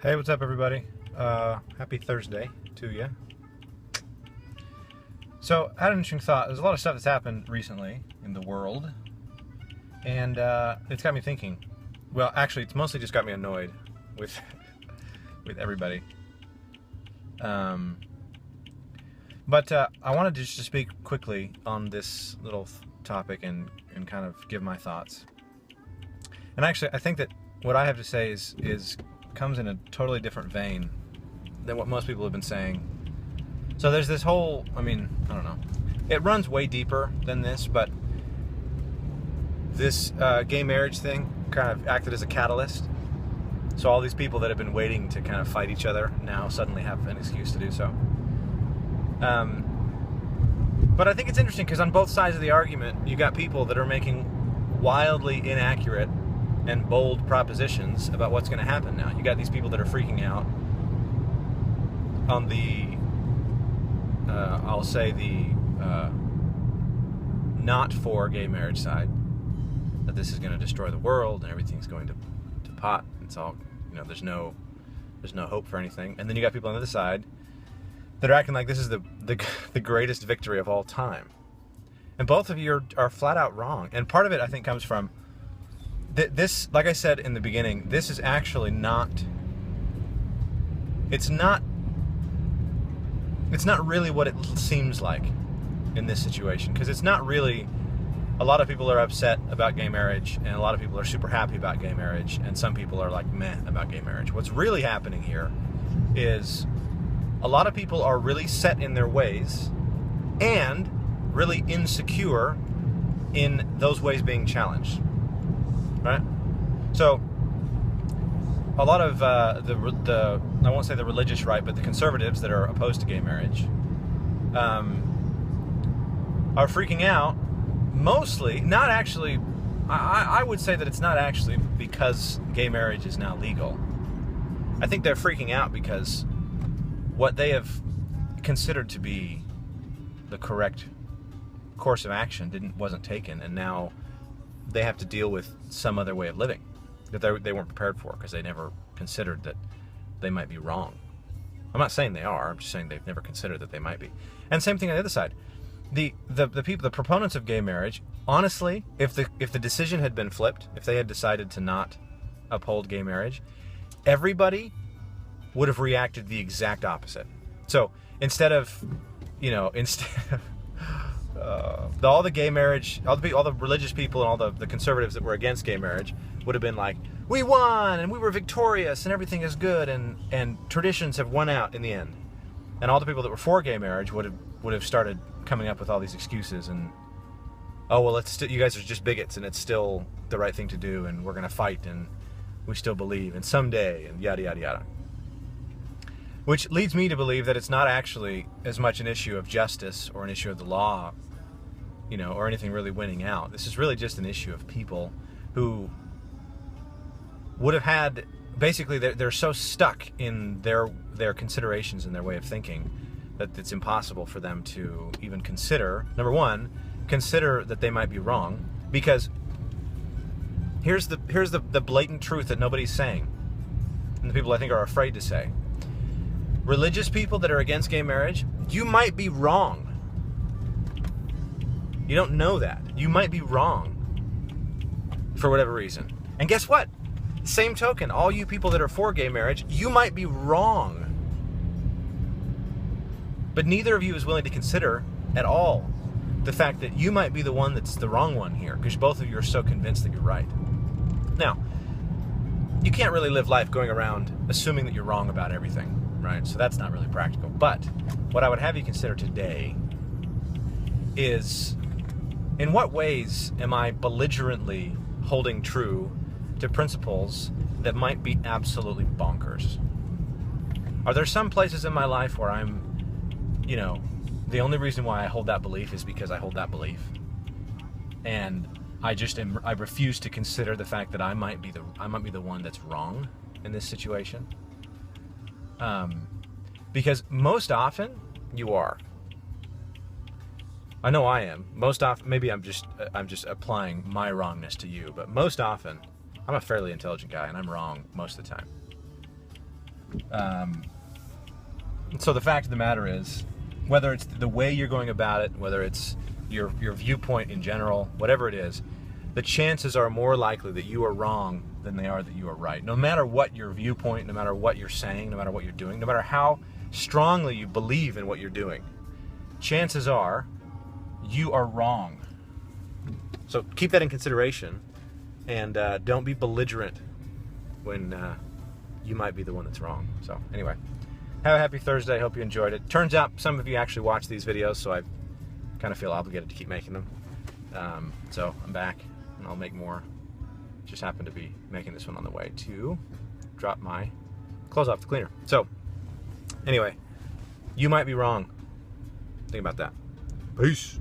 Hey, what's up, everybody? Happy Thursday to you. So, I had an interesting thought. There's a lot of stuff that's happened recently in the world, and it's got me thinking. Well, actually, it's mostly just got me annoyed with with everybody. But I wanted to just speak quickly on this little topic and kind of give my thoughts. And actually, I think that what I have to say is comes in a totally different vein than what most people have been saying. So there's this whole, I don't know. It runs way deeper than this, but this gay marriage thing kind of acted as a catalyst. So all these people that have been waiting to kind of fight each other now suddenly have an excuse to do so. But I think it's interesting because on both sides of the argument, you got people that are making wildly inaccurate and bold propositions about what's going to happen now. You got these people that are freaking out on the, I'll say the not for gay marriage side, that this is going to destroy the world and everything's going to pot. It's all, there's no hope for anything. And then you got people on the other side that are acting like this is the greatest victory of all time. And both of you are flat out wrong. And part of it, I think, comes from this, like I said in the beginning, this is actually not, it's not really what it seems like in this situation. Because it's not really, a lot of people are upset about gay marriage, and a lot of people are super happy about gay marriage, and some people are like meh about gay marriage. What's really happening here is a lot of people are really set in their ways and really insecure in those ways being challenged. Right? So, a lot of the I won't say the religious right, but the conservatives that are opposed to gay marriage are freaking out. Mostly, not actually, I would say that it's not actually because gay marriage is now legal. I think they're freaking out because what they have considered to be the correct course of action wasn't taken, and now they have to deal with some other way of living that they weren't prepared for because they never considered that they might be wrong. I'm not saying they are. I'm just saying they've never considered that they might be. And same thing on the other side. The people, the proponents of gay marriage, honestly, if the decision had been flipped, if they had decided to not uphold gay marriage, everybody would have reacted the exact opposite. So instead of all the gay marriage, all the religious people and all the conservatives that were against gay marriage would have been like, we won and we were victorious and everything is good and traditions have won out in the end. And all the people that were for gay marriage would have started coming up with all these excuses and, oh well, you guys are just bigots and it's still the right thing to do and we're going to fight and we still believe and someday and yada yada yada. Which leads me to believe that it's not actually as much an issue of justice or an issue of the law, or anything really winning out. This is really just an issue of people who would have had, basically, they're so stuck in their considerations and their way of thinking that it's impossible for them to even consider, number one, consider that they might be wrong, because here's the blatant truth that nobody's saying, and the people I think are afraid to say. Religious people that are against gay marriage, you might be wrong. You don't know that. You might be wrong for whatever reason. And guess what? Same token, all you people that are for gay marriage, you might be wrong. But neither of you is willing to consider at all the fact that you might be the one that's the wrong one here, because both of you are so convinced that you're right. Now, you can't really live life going around assuming that you're wrong about everything. Right? So that's not really practical. But what I would have you consider today is, in what ways am I belligerently holding true to principles that might be absolutely bonkers? Are there some places in my life where I'm, the only reason why I hold that belief is because I hold that belief, and I refuse to consider the fact that I might be the one that's wrong in this situation? Because most often you are. I know I am. Most often, maybe I'm just applying my wrongness to you, but most often I'm a fairly intelligent guy and I'm wrong most of the time. So the fact of the matter is, whether it's the way you're going about it, whether it's your viewpoint in general, whatever it is, the chances are more likely that you are wrong than they are that you are right. No matter what your viewpoint, no matter what you're saying, no matter what you're doing, no matter how strongly you believe in what you're doing, chances are you are wrong. So keep that in consideration, and don't be belligerent when you might be the one that's wrong. So anyway, have a happy Thursday. Hope you enjoyed it. Turns out some of you actually watch these videos, so I kind of feel obligated to keep making them. So I'm back, and I'll make more. Just happened to be making this one on the way to drop my clothes off the cleaner. So anyway, you might be wrong. Think about that. Peace.